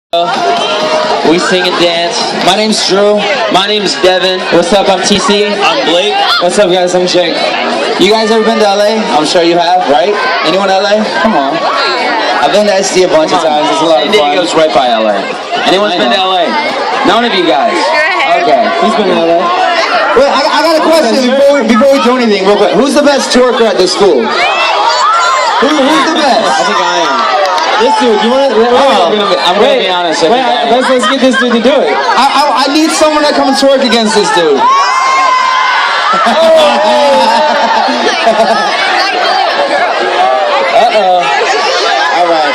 We sing and dance. My name's Drew. My name's Devin. What's up? I'm TC. I'm Blake. What's up, guys? I'm Jake. You guys ever been to LA? I'm sure you have, right? Anyone LA? Come on. I've been to SD a bunch of times. It's a lot of fun. San Diego's right by LA. Anyone's been to LA? None of you guys. Okay. Who's been to LA? Wait, I got a question before we do anything real quick. Who's the best twerker at this school? Who's the best? I think I am. This dude, you want to? I'm going to be honest. Wait, let's get this dude to do it. I need someone to come twerk against this dude. Uh-oh. All right.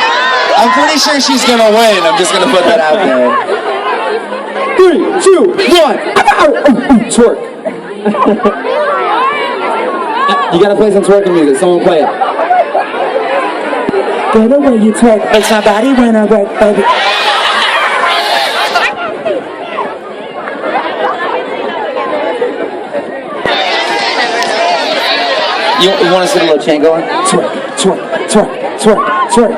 I'm pretty sure she's going to win. I'm just going to put that out there. 3, 2, 1. Twerk. You got to play some twerking music. Someone play it. Girl, the way you twerk makes my body when I work, baby. You want to see the little chain going? Twerk, twerk, twerk, twerk, twerk.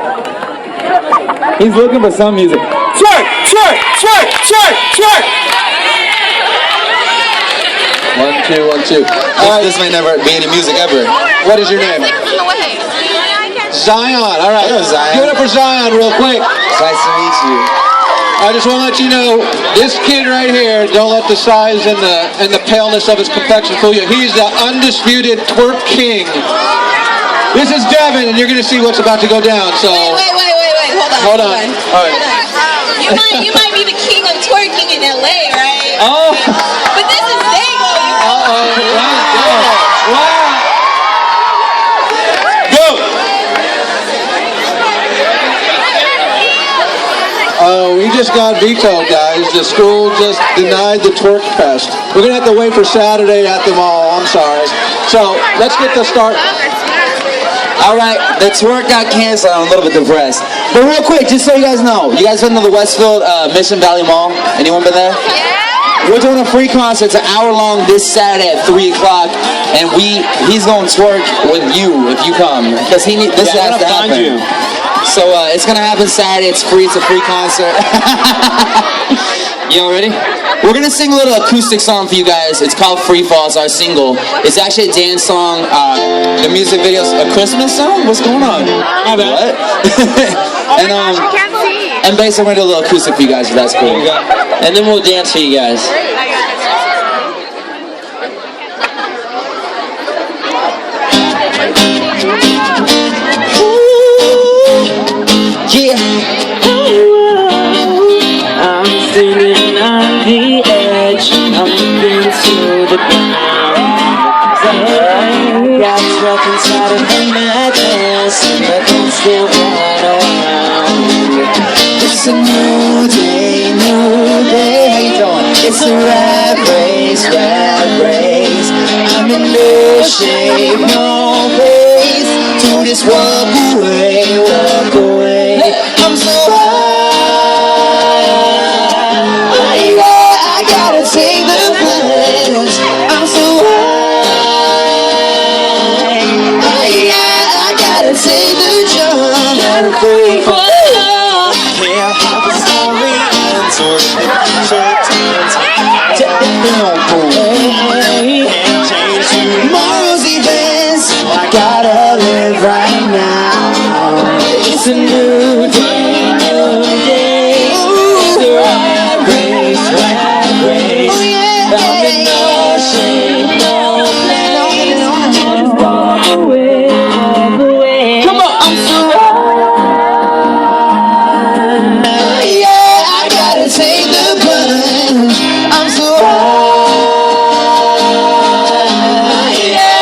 He's looking for some music. Twerk, twerk, twerk, twerk, twerk. 1, 2, 1, 2. This may never be any music ever. What is your name? Zion, all right. Hello, Zion. Give it up for Zion real quick. Nice to meet you. I just want to let you know, this kid right here, don't let the size and the paleness of his complexion fool you. He's the undisputed twerk king. This is Devin, and you're going to see what's about to go down. So wait. Hold on. All right. You might be the king of twerking in LA, right? Oh. But this is Dago. Wow. We just got vetoed, guys. The school just denied the twerk fest. We're going to have to wait for Saturday at the mall. I'm sorry. So, let's get the start. All right, the twerk got canceled. I'm a little bit depressed. But real quick, just so you guys know, you guys been to the Westfield Mission Valley Mall? Anyone been there? Yeah. We're doing a free concert. It's an hour long this Saturday at 3 o'clock. And he's going to twerk with you if you come. Because this has to happen. So it's going to happen Saturday. It's free. It's a free concert. You all ready? We're going to sing a little acoustic song for you guys. It's called Free Fall. It's our single. It's actually a dance song. The music video's a Christmas song? What's going on? My bad. What? And basically we're going to do a little acoustic for you guys if that's cool. And then we'll dance for you guys. Yeah. I'm sitting on the edge, I'm moving to the ground. I got trapped inside of a madness, but I'm still running around. It's a new day, new day. How you doing? It's a rat race, rat race. I'm in no shape, no place to just walk away, walk away. I'm so high, yeah, I gotta take the plunge. I'm so high, yeah, I gotta take the jump. Gotta free fall. Yeah, how the story ends or short times. Take the film, and change tomorrow's events. I gotta live right now. It's a new day, new day. It's a rat race, rat race. I'm in no shape, no place. Just walk away, walk away. Come on, I'm so high. Yeah, I gotta take the plunge. I'm so high. Yeah.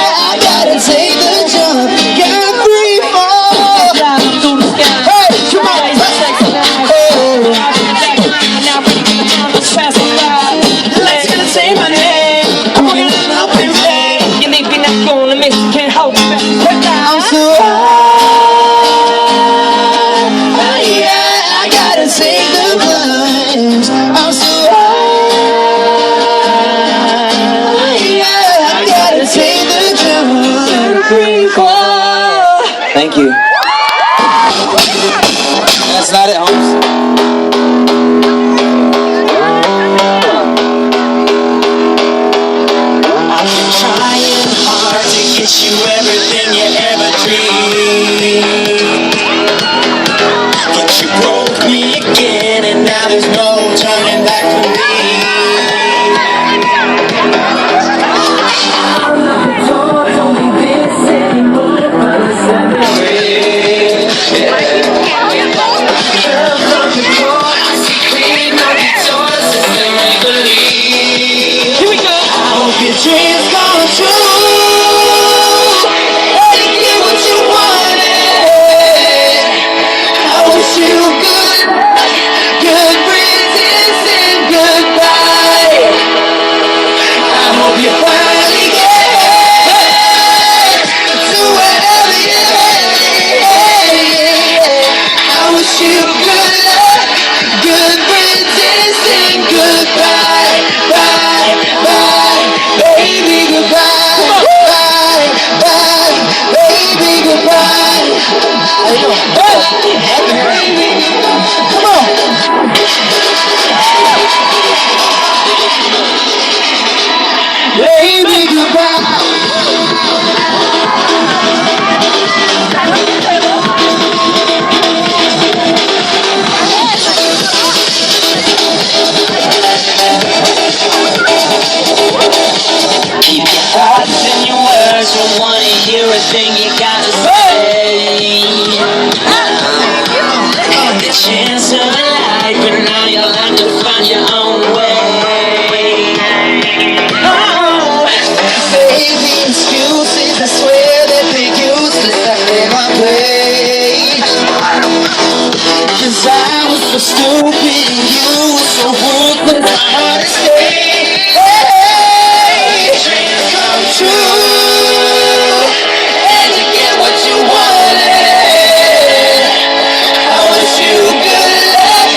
right, but now you'll have to find your own way. Oh, baby, excuses, I swear that they're useless. Left in my place. 'Cause I was so stupid and you were so ruthless. My heart is staying. Hey, dreams come true, and you get what you wanted. I wish you good luck,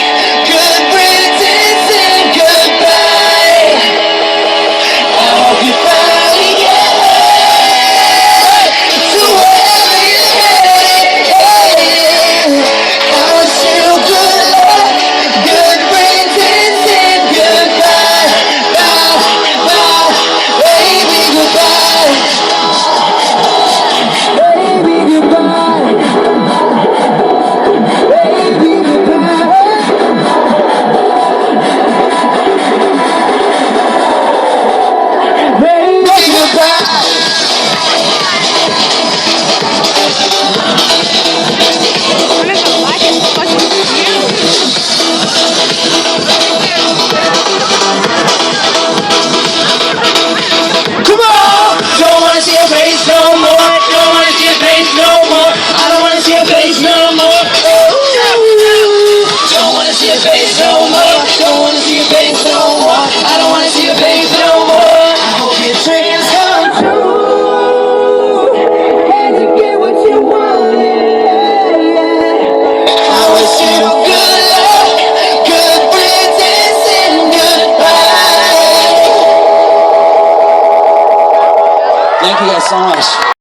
good riddance, and goodbye. I hope you finally get to wherever you're headed. I wish you good luck, good riddance, and goodbye. Bye, bye, baby, goodbye. Baby, goodbye. Baby, goodbye. Baby, goodbye. Come on! Don't wanna see your face no more. Don't wanna see your face no more. I don't wanna see your face no more. Don't wanna see your face no more. Don't wanna see your face no more. I don't wanna see your face no more. I hope your dreams come true, and you get what you wanted. I wish you good luck, good riddance, and goodbye. Thank you guys so much.